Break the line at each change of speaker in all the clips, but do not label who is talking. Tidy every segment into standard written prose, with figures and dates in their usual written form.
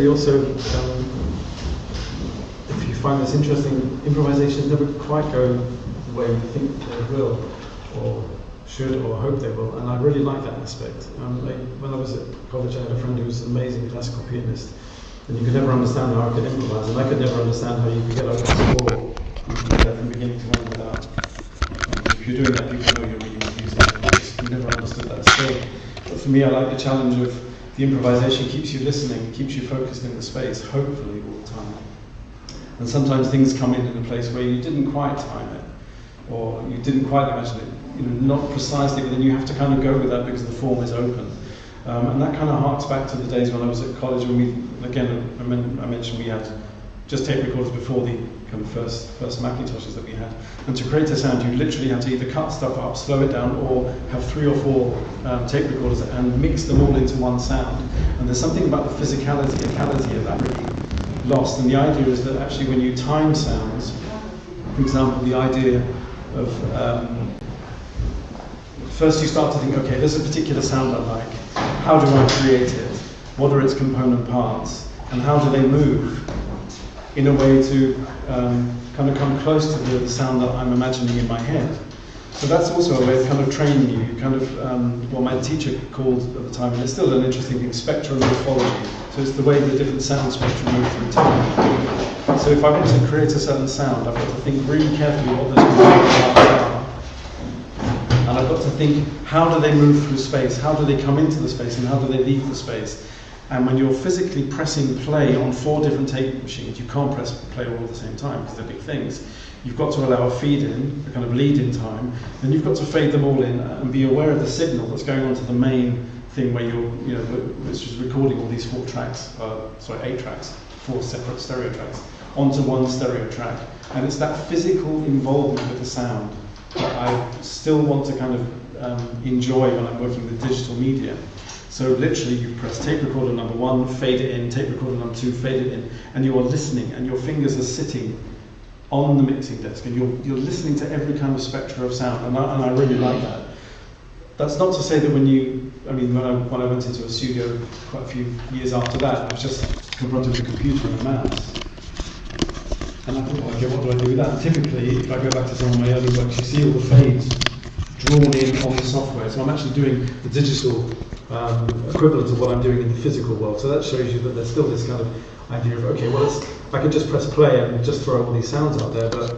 interestingly also, if you find this interesting, improvisations never quite go the way we think they will, or should, or hope they will, and I really like that aspect. When I was at college, I had a friend who was an amazing classical pianist, and you could never understand how I could improvise, and I could never understand how you could get over the score from beginning to end without. If you're doing that, people know you're really confusing. You never understood that skill. But for me, I like the challenge of the improvisation keeps you listening, keeps you focused in the space, hopefully all the time. And sometimes things come in a place where you didn't quite time it, or you didn't quite imagine it, not precisely, but then you have to kind of go with that because the form is open. And that kind of harks back to the days when I was at college, when we, again, I mentioned we had just tape recorders before the kind of first Macintoshes that we had. And to create a sound, you literally had to either cut stuff up, slow it down, or have 3 or 4 tape recorders and mix them all into one sound. And there's something about the physicality of that really lost. And the idea is that actually when you time sounds, for example, the idea of first you start to think, okay, there's a particular sound I like. How do I create it? What are its component parts? And how do they move in a way to kind of come close to the sound that I'm imagining in my head? So that's also a way of kind of training you, kind of what my teacher called at the time, and it's still an interesting thing, spectrum morphology. So it's the way the different sound spectrum move through time. So if I want to create a certain sound, I've got to think really carefully what those component parts are. And I've got to think, how do they move through space? How do they come into the space? And how do they leave the space? And when you're physically pressing play on 4 different tape machines, you can't press play all at the same time because they're big things. You've got to allow a feed in, a kind of lead in time, then you've got to fade them all in and be aware of the signal that's going on to the main thing where you're, which is recording all these 8 tracks, 4 separate stereo tracks, onto one stereo track. And it's that physical involvement with the sound that I still want to kind of enjoy when I'm working with digital media. So literally you press tape recorder number 1, fade it in, tape recorder number 2, fade it in, and you are listening, and your fingers are sitting on the mixing desk, and you're listening to every kind of spectrum of sound, and I really like that. That's not to say that when I went into a studio quite a few years after that, I was just confronted with a computer and a mouse. And I thought, well, okay, what do I do with that? And typically, if I go back to some of my early works, you see all the fades drawn in on the software. So I'm actually doing the digital equivalent of what I'm doing in the physical world. So that shows you that there's still this kind of idea of, okay, well, I could just press play and just throw all these sounds out there, but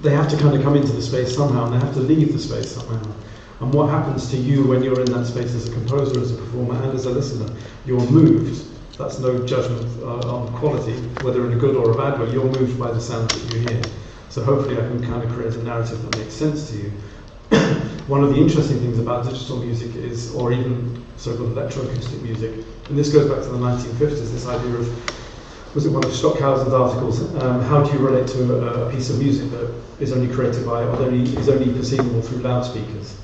they have to kind of come into the space somehow, and they have to leave the space somehow. And what happens to you when you're in that space as a composer, as a performer, and as a listener? You're moved. That's no judgment on quality, whether in a good or a bad way. You're moved by the sound that you hear. So hopefully I can kind of create a narrative that makes sense to you. One of the interesting things about digital music is, or even so-called electroacoustic music, and this goes back to the 1950s, this idea of, was it one of Stockhausen's articles, how do you relate to a piece of music that is only created by, or is only perceivable through loudspeakers?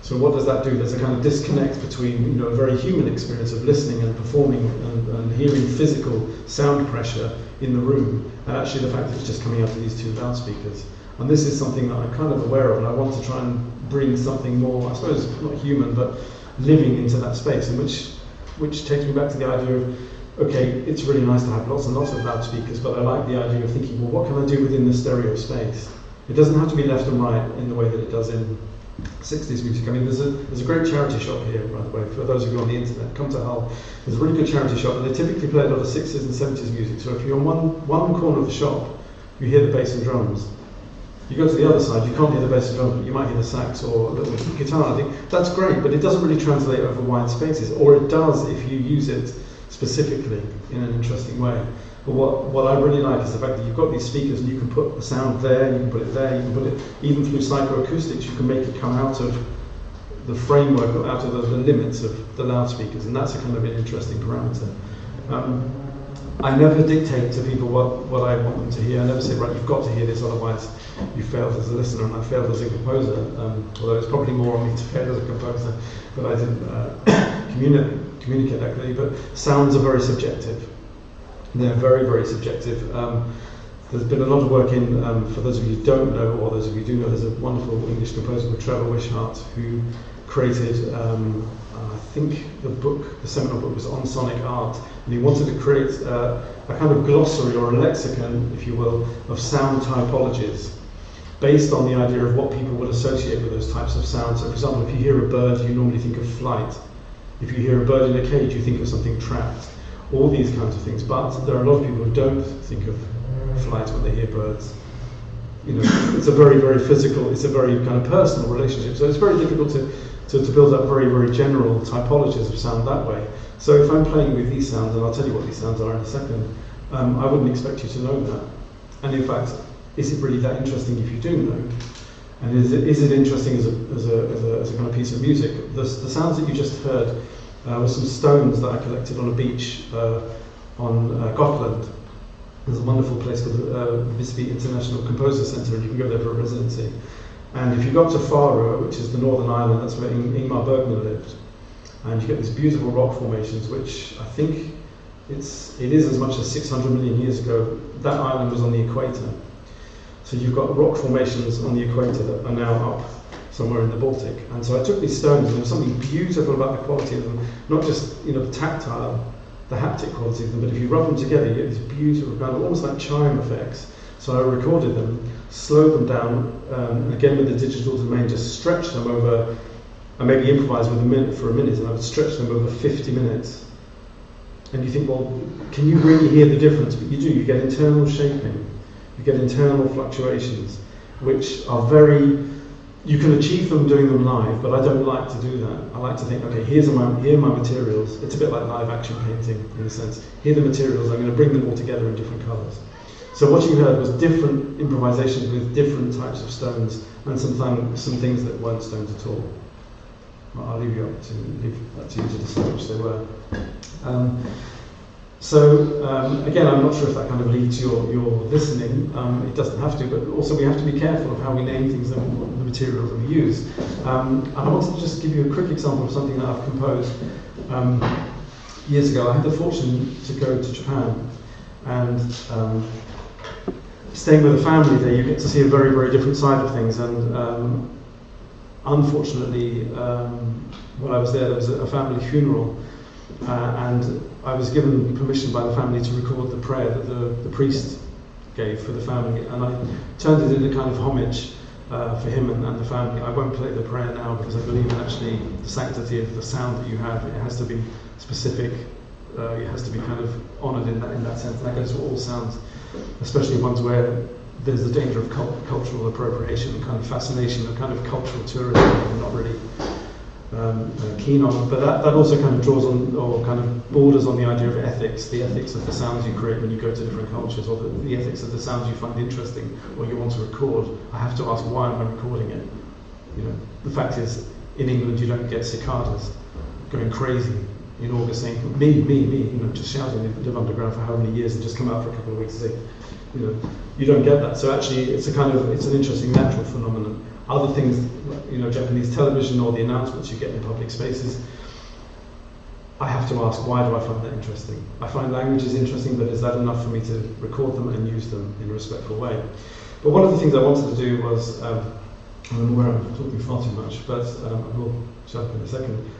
So what does that do? There's a kind of disconnect between a very human experience of listening and performing and hearing physical sound pressure in the room, and actually the fact that it's just coming out of these 2 loudspeakers. And this is something that I'm kind of aware of, and I want to try and bring something more, I suppose, not human, but living into that space, and which takes me back to the idea of, okay, it's really nice to have lots and lots of loudspeakers, but I like the idea of thinking, well, what can I do within the stereo space? It doesn't have to be left and right in the way that it does in 60s music. I mean, there's a great charity shop here, by the way, for those of you on the internet, come to Hull. There's a really good charity shop, and they typically play a lot of 60s and 70s music, so if you're on one corner of the shop, you hear the bass and drums. You go to the other side, you can't hear the bass and drums, but you might hear the sax or a little guitar. I think that's great, but it doesn't really translate over wide spaces, or it does if you use it specifically in an interesting way. But what I really like is the fact that you've got these speakers and you can put the sound there, you can put it there, you can put it, even through psychoacoustics, you can make it come out of the framework, or out of the limits of the loudspeakers, and that's a kind of an interesting parameter. I never dictate to people what I want them to hear. I never say, right, you've got to hear this, otherwise you failed as a listener and I failed as a composer. Although it's probably more on me to fail as a composer, but I didn't communicate that clearly. But sounds are very subjective. They're very, very subjective. There's been a lot of work in, for those of you who don't know, or those of you who do know, there's a wonderful English composer called Trevor Wishart, who created, I think the seminal book was on sonic art, and he wanted to create a kind of glossary or a lexicon, if you will, of sound typologies, based on the idea of what people would associate with those types of sounds. So for example, if you hear a bird, you normally think of flight. If you hear a bird in a cage, you think of something trapped. All these kinds of things. But there are a lot of people who don't think of flight when they hear birds. You know, it's a very, very physical, it's a very kind of personal relationship. So it's very difficult to build up very, very general typologies of sound that way. So if I'm playing with these sounds, and I'll tell you what these sounds are in a second, I wouldn't expect you to know that. And in fact, is it really that interesting if you do know? And is it interesting as a kind of piece of music? The sounds that you just heard were some stones that I collected on a beach on Gotland. There's a wonderful place called the Visby International Composer Centre, and you can go there for a residency. And if you go up to Faroe, which is the northern island, that's where Ingmar Bergman lived, and you get these beautiful rock formations, which I think it is as much as 600 million years ago. That island was on the equator. So you've got rock formations on the equator that are now up somewhere in the Baltic. And so I took these stones, and there was something beautiful about the quality of them, not just the tactile, the haptic quality of them, but if you rub them together, you get these beautiful kind of almost like chime effects. So I recorded them, slowed them down, again with the digital domain, just stretched them over. I maybe improvised with for a minute, and I would stretch them over 50 minutes. And you think, well, can you really hear the difference? But you do. You get internal shaping. You get internal fluctuations, which are you can achieve them doing them live, but I don't like to do that. I like to think, okay, here are my materials. It's a bit like live action painting in a sense. Here are the materials, I'm going to bring them all together in different colours. So what you heard was different improvisations with different types of stones, and sometimes some things that weren't stones at all. Well, I'll leave that to you to decide which they were. Again, I'm not sure if that kind of leads to your listening. It doesn't have to, but also we have to be careful of how we name things and the materials that we use. And I wanted to just give you a quick example of something that I've composed years ago. I had the fortune to go to Japan, and staying with a family there, you get to see a very, very different side of things. And unfortunately, while I was there was a family funeral, and I was given permission by the family to record the prayer that the priest gave for the family, and I turned it into kind of homage for him and the family. I won't play the prayer now because I believe in actually the sanctity of the sound that you have. It has to be specific. It has to be kind of honoured in that sense. And that goes for all sounds, especially ones where there's the danger of cultural appropriation and kind of fascination and kind of cultural tourism that I'm not really keen on. But that also kind of draws on, or kind of borders on the idea of ethics, the ethics of the sounds you create when you go to different cultures, or the ethics of the sounds you find interesting or you want to record. I have to ask, why am I recording it? The fact is, in England you don't get cicadas going crazy in August saying, me, just shouting, live underground for how many years and just come out for a couple of weeks and say, you don't get that. So actually it's an interesting natural phenomenon. Other things, Japanese television or the announcements you get in public spaces, I have to ask, why do I find that interesting? I find languages interesting, but is that enough for me to record them and use them in a respectful way? But one of the things I wanted to do was, I don't know where I'm talking far too much, but I will shut up in a second,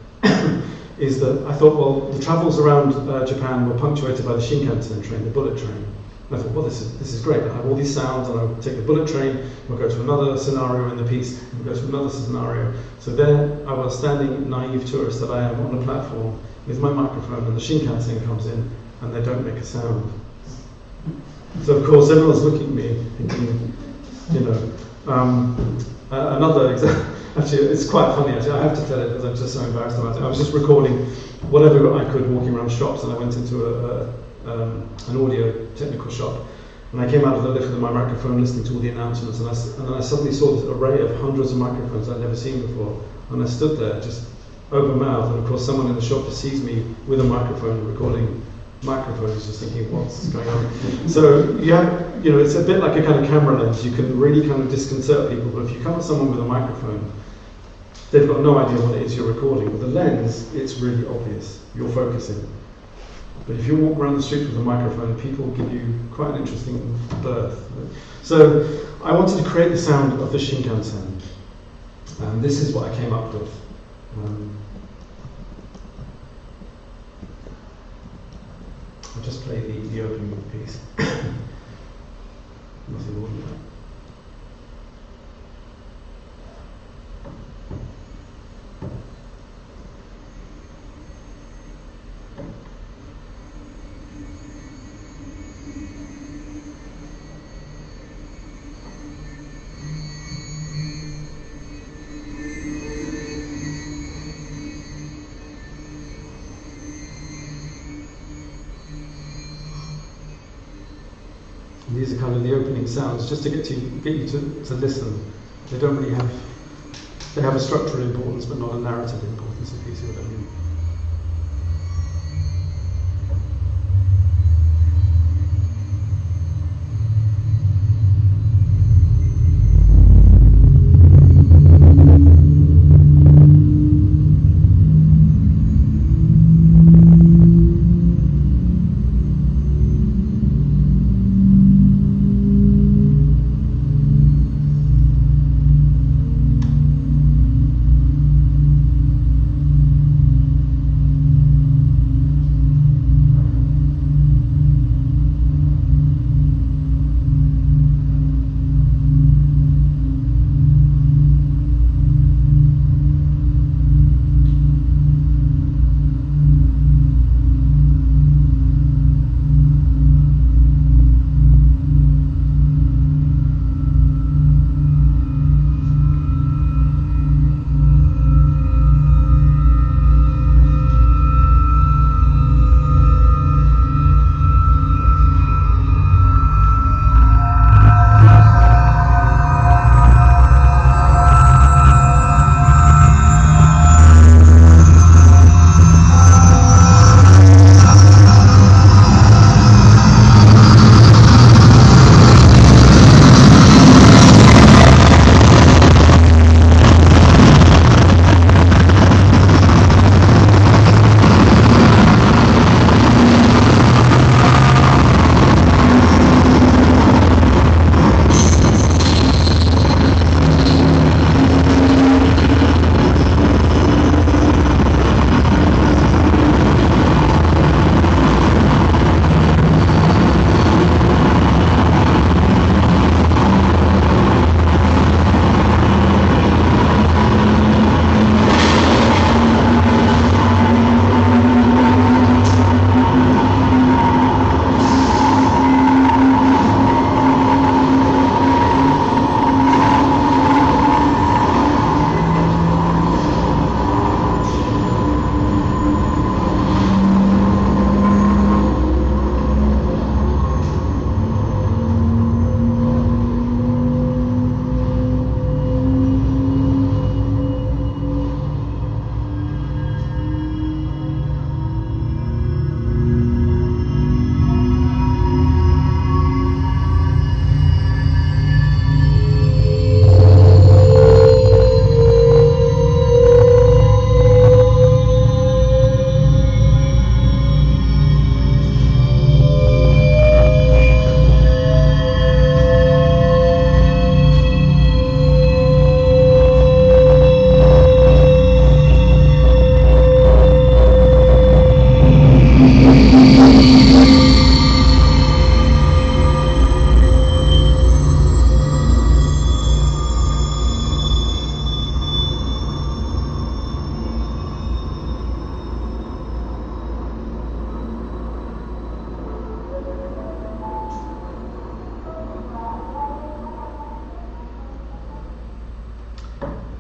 is that I thought, well, the travels around Japan were punctuated by the Shinkansen train, the bullet train. And I thought, well, this is great. I have all these sounds, and I'll take the bullet train, we'll go to another scenario in the piece, and we'll go to another scenario. So there I was standing, naive tourist that I am, on a platform with my microphone, and the Shinkansen comes in, and they don't make a sound. So of course everyone's looking at me, thinking, another example. Actually, it's quite funny. Actually, I have to tell it because I'm just so embarrassed about it. I was just recording whatever I could walking around shops, and I went into an audio technical shop, and I came out of the lift with my microphone listening to all the announcements, and then I suddenly saw this array of hundreds of microphones I'd never seen before, and I stood there just open mouthed, and of course someone in the shop perceives me with a microphone recording microphones, just thinking, what's going on? So it's a bit like a kind of camera lens. You can really kind of disconcert people, but if you come at someone with a microphone, they've got no idea what it is you're recording. With the lens, it's really obvious. You're focusing. But if you walk around the street with a microphone, people give you quite an interesting berth. So I wanted to create the sound of the Shinkansen. And this is what I came up with. I'll just play the opening piece. Nothing more than that. These are kind of the opening sounds, just to get you to listen. They don't really have, they have a structural importance, but not a narrative importance, if you see what I mean.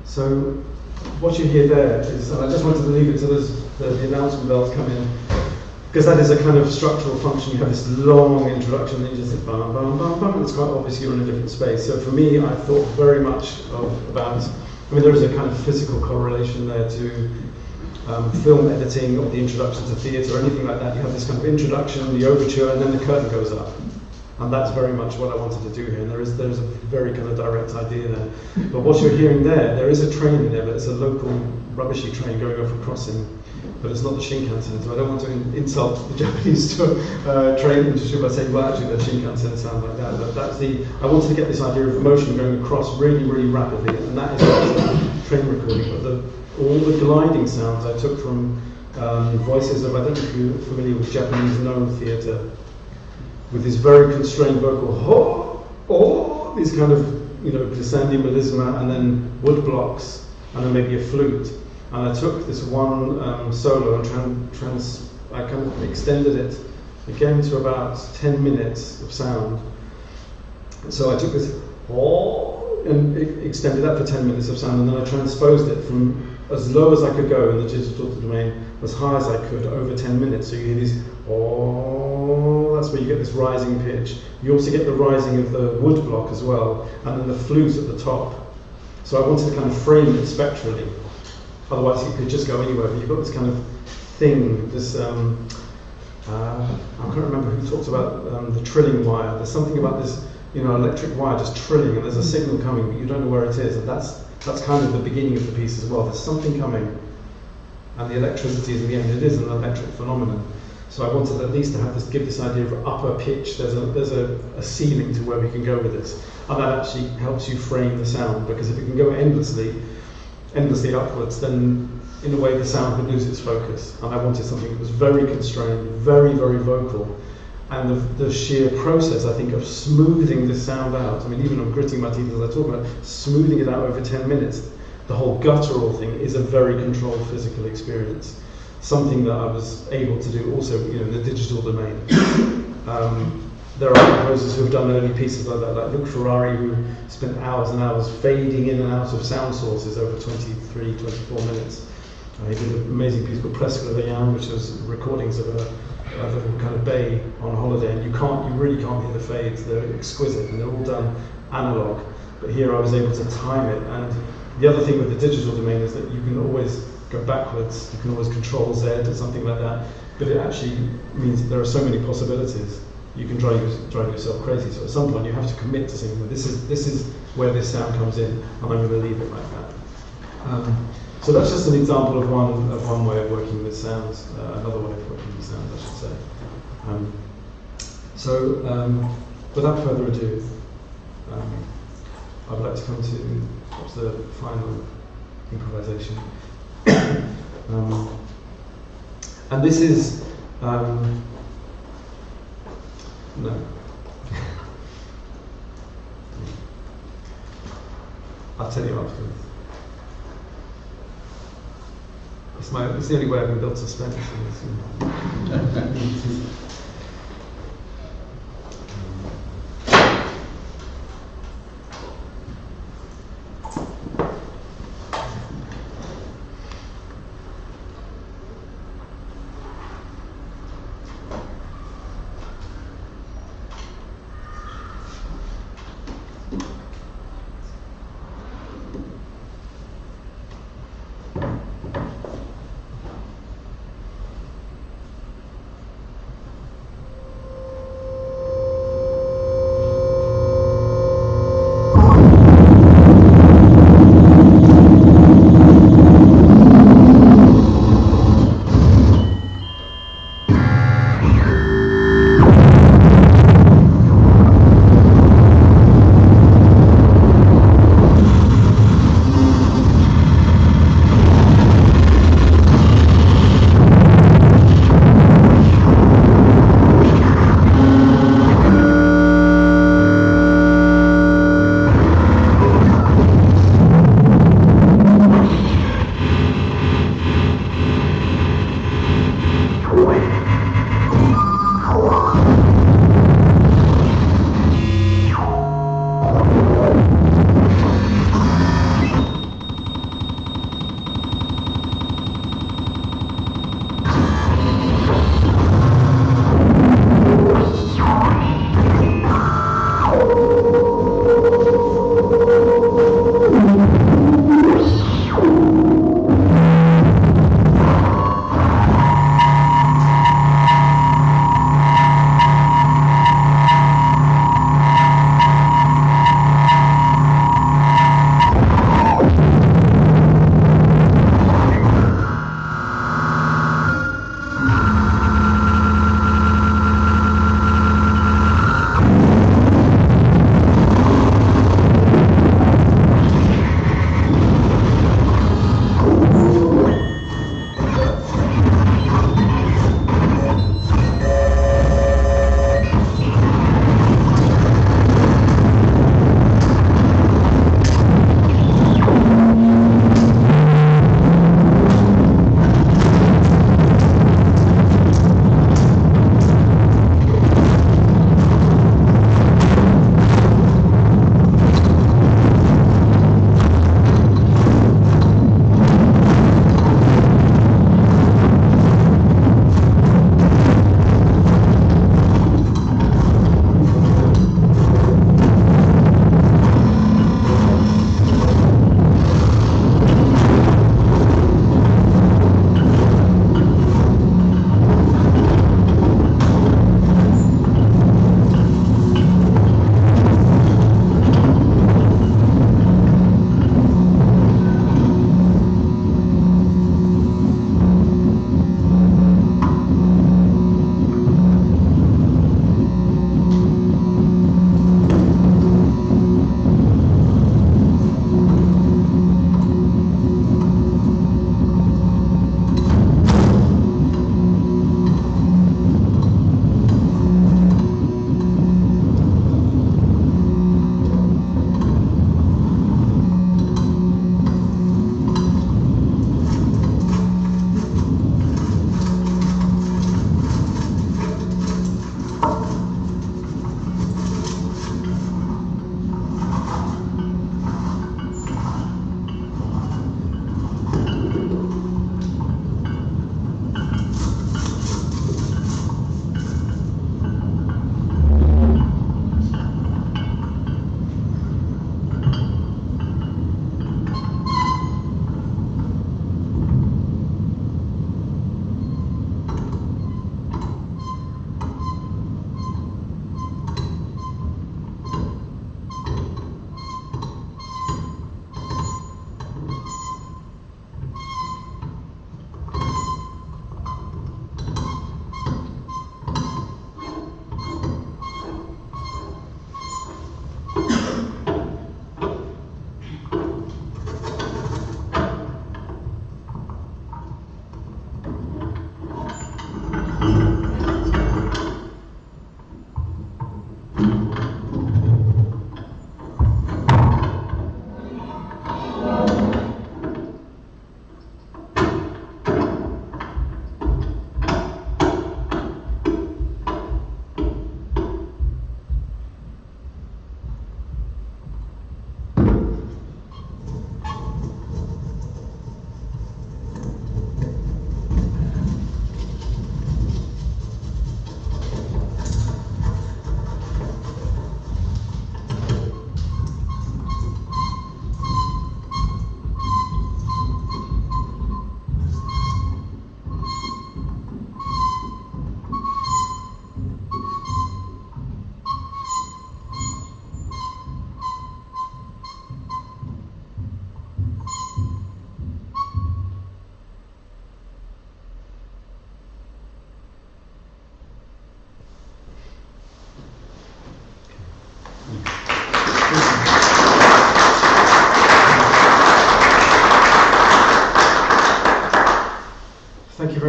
So what you hear there is, and I just wanted to leave it to the announcement bells come in, because that is a kind of structural function. You have this long introduction, and you just say bam, bam, bam, bam, and it's quite obvious you're in a different space. So for me, I thought very much about, I mean, there is a kind of physical correlation there to film editing or the introduction to theatre or anything like that. You have this kind of introduction, the overture, and then the curtain goes up. And that's very much what I wanted to do here. And there's a very kind of direct idea there. But what you're hearing there is a train in there, but it's a local rubbishy train going over a crossing. But it's not the Shinkansen, so I don't want to insult the Japanese train industry by saying, well, actually, the Shinkansen sound like that. But that's I wanted to get this idea of motion going across really, really rapidly, and that is what the train recording. But all the gliding sounds I took from voices of, I don't know if you're familiar with Japanese no theatre, with this very constrained vocal, ho, oh, these kind of, glissandi melisma, and then wood blocks, and then maybe a flute. And I took this one solo and I kind of extended it again to about 10 minutes of sound. So I took this oh, and extended that for 10 minutes of sound, and then I transposed it from as low as I could go in the digital domain, as high as I could over 10 minutes. So you hear these oh, that's where you get this rising pitch. You also get the rising of the wood block as well, and then the flute at the top. So I wanted to kind of frame it spectrally. Otherwise, it could just go anywhere. But you've got this kind of thing, this, I can't remember who talks about the trilling wire. There's something about this, electric wire just trilling, and there's a signal coming, but you don't know where it is. And that's kind of the beginning of the piece as well. There's something coming, and the electricity is in the end. It is an electric phenomenon. So I wanted at least to give this idea of upper pitch. There's a ceiling to where we can go with this, and that actually helps you frame the sound, because if it can go endlessly upwards, then in a way the sound would lose its focus. And I wanted something that was very constrained, very, very vocal. And the sheer process, I think, of smoothing this sound out, I mean, even on gritting my teeth as I talk about, smoothing it out over 10 minutes, the whole guttural thing is a very controlled physical experience. Something that I was able to do also, in the digital domain. There are composers who have done early pieces like that, like Luc Ferrari, who spent hours and hours fading in and out of sound sources over 23, 24 minutes. He did an amazing piece called Presque Leveillant, which was recordings of a little kind of bay on holiday, and you really can't hear the fades. They're exquisite, and they're all done analog. But here I was able to time it. And the other thing with the digital domain is that you can always go backwards. You can always control Z or something like that. But it actually means that there are so many possibilities. You can drive yourself crazy. So at some point you have to commit to saying, well, this is where this sound comes in, and I'm going to leave it like that. So that's just an example of one way of working with sounds, another way of working with sounds, I should say. Without further ado, I'd like to come to perhaps the final improvisation. And this is no. I'll tell you afterwards. It's the only way I can build suspense.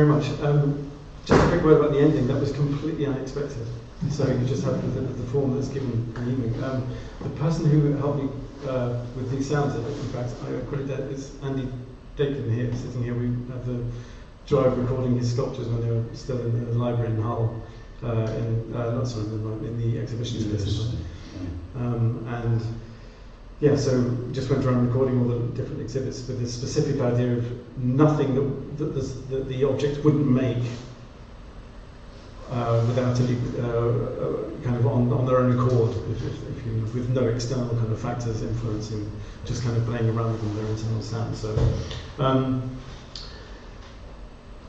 very much. Just a quick word about the ending. That was completely unexpected. So you just have the form that's given in the evening. The person who helped me with these sounds, in fact, I credit that, is Andy Dakin here, sitting here. We have the joy of recording his sculptures when they were still in the library in Hull, in the exhibition space. And yeah, so just went around recording all the different exhibits with this specific idea of nothing that the object wouldn't make without any kind of on their own accord, with no external kind of factors influencing, just kind of playing around with their internal sound.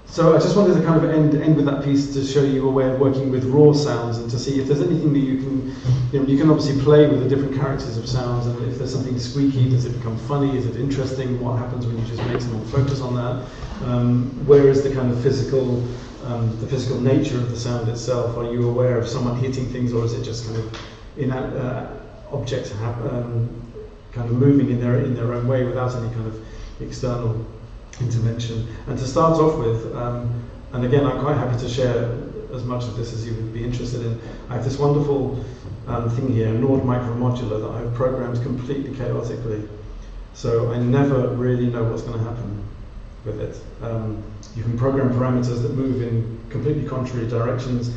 So I just wanted to kind of end with that piece to show you a way of working with raw sounds and to see if there's anything that you can obviously play with the different characters of sounds, and if there's something squeaky, does it become funny, is it interesting, what happens when you just make someone focus on that, where is the kind of physical nature of the sound itself, are you aware of someone hitting things, or is it just kind of objects kind of moving in their own way without any kind of external intervention. And to start off with, and again, I'm quite happy to share as much of this as you would be interested in. I have this wonderful thing here, a Nord micromodular that I've programmed completely chaotically. So I never really know what's going to happen with it. You can program parameters that move in completely contrary directions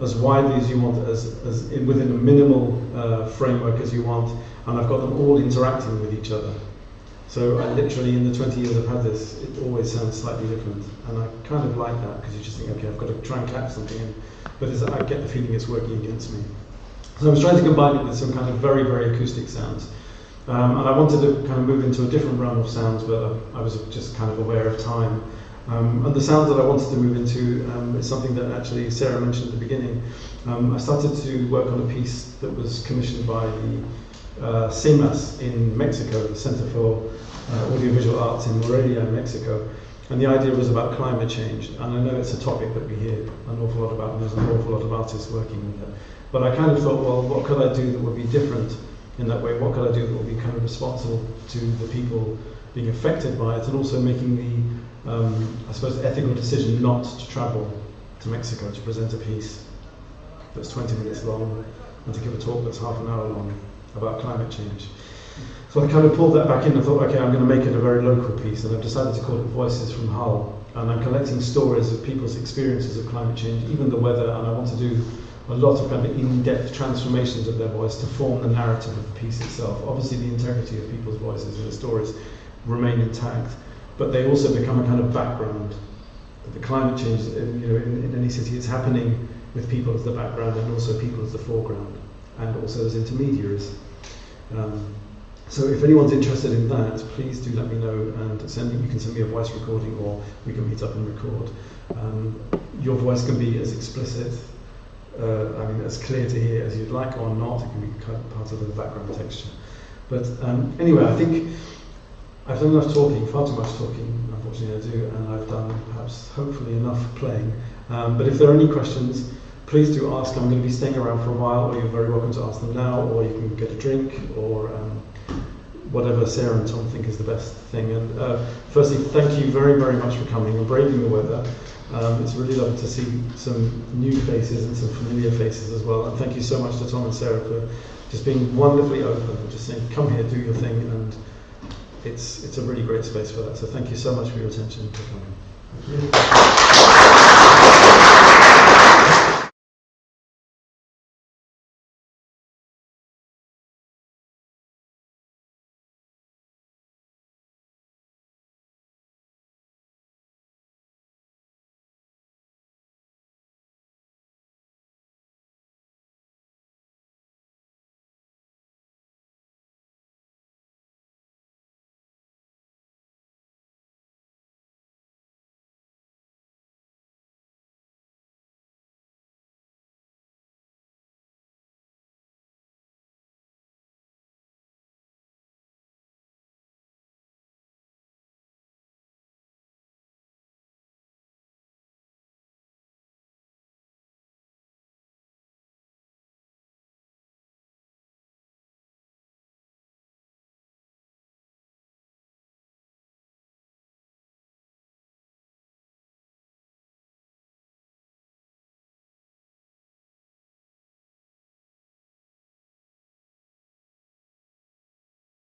as widely as you want, within a minimal framework as you want, and I've got them all interacting with each other. So I literally, in the 20 years I've had this, it always sounds slightly different, and I kind of like that, because you just think, okay, I've got to try and catch something in, but I get the feeling it's working against me. So I was trying to combine it with some kind of very, very acoustic sounds, and I wanted to kind of move into a different realm of sounds, but I was just kind of aware of time. And the sounds that I wanted to move into is something that actually Sarah mentioned at the beginning. I started to work on a piece that was commissioned by the CIMAS in Mexico, the Center for Audiovisual Arts in Morelia, Mexico. And the idea was about climate change. And I know it's a topic that we hear an awful lot about, and there's an awful lot of artists working with it. But I kind of thought, well, what could I do that would be different in that way? What could I do that would be kind of responsible to the people being affected by it, and also making the, I suppose, ethical decision not to travel to Mexico to present a piece that's 20 minutes long and to give a talk that's half an hour long about climate change. So I kind of pulled that back in and thought, okay, I'm going to make it a very local piece, and I've decided to call it Voices from Hull. And I'm collecting stories of people's experiences of climate change, even the weather, and I want to do a lot of kind of in-depth transformations of their voice to form the narrative of the piece itself. Obviously the integrity of people's voices and their stories remain intact, but they also become a kind of background. The climate change, in any city, is happening with people as the background and also people as the foreground, and also as intermediaries. So if anyone's interested in that, please do let me know, and you can send me a voice recording, or we can meet up and record. Your voice can be as explicit, as clear to hear as you'd like, or not. It can be kind of part of the background texture. But anyway, I think I've done enough talking, far too much talking, unfortunately I do, and I've done perhaps, hopefully, enough playing. But if there are any questions, please do ask. I'm going to be staying around for a while, or you're very welcome to ask them now, or you can get a drink, or whatever Sarah and Tom think is the best thing. And firstly, thank you very, very much for coming and braving the weather. It's really lovely to see some new faces and some familiar faces as well. And thank you so much to Tom and Sarah for just being wonderfully open and just saying, come here, do your thing. And it's a really great space for that. So thank you so much for your attention and for coming. Thank you.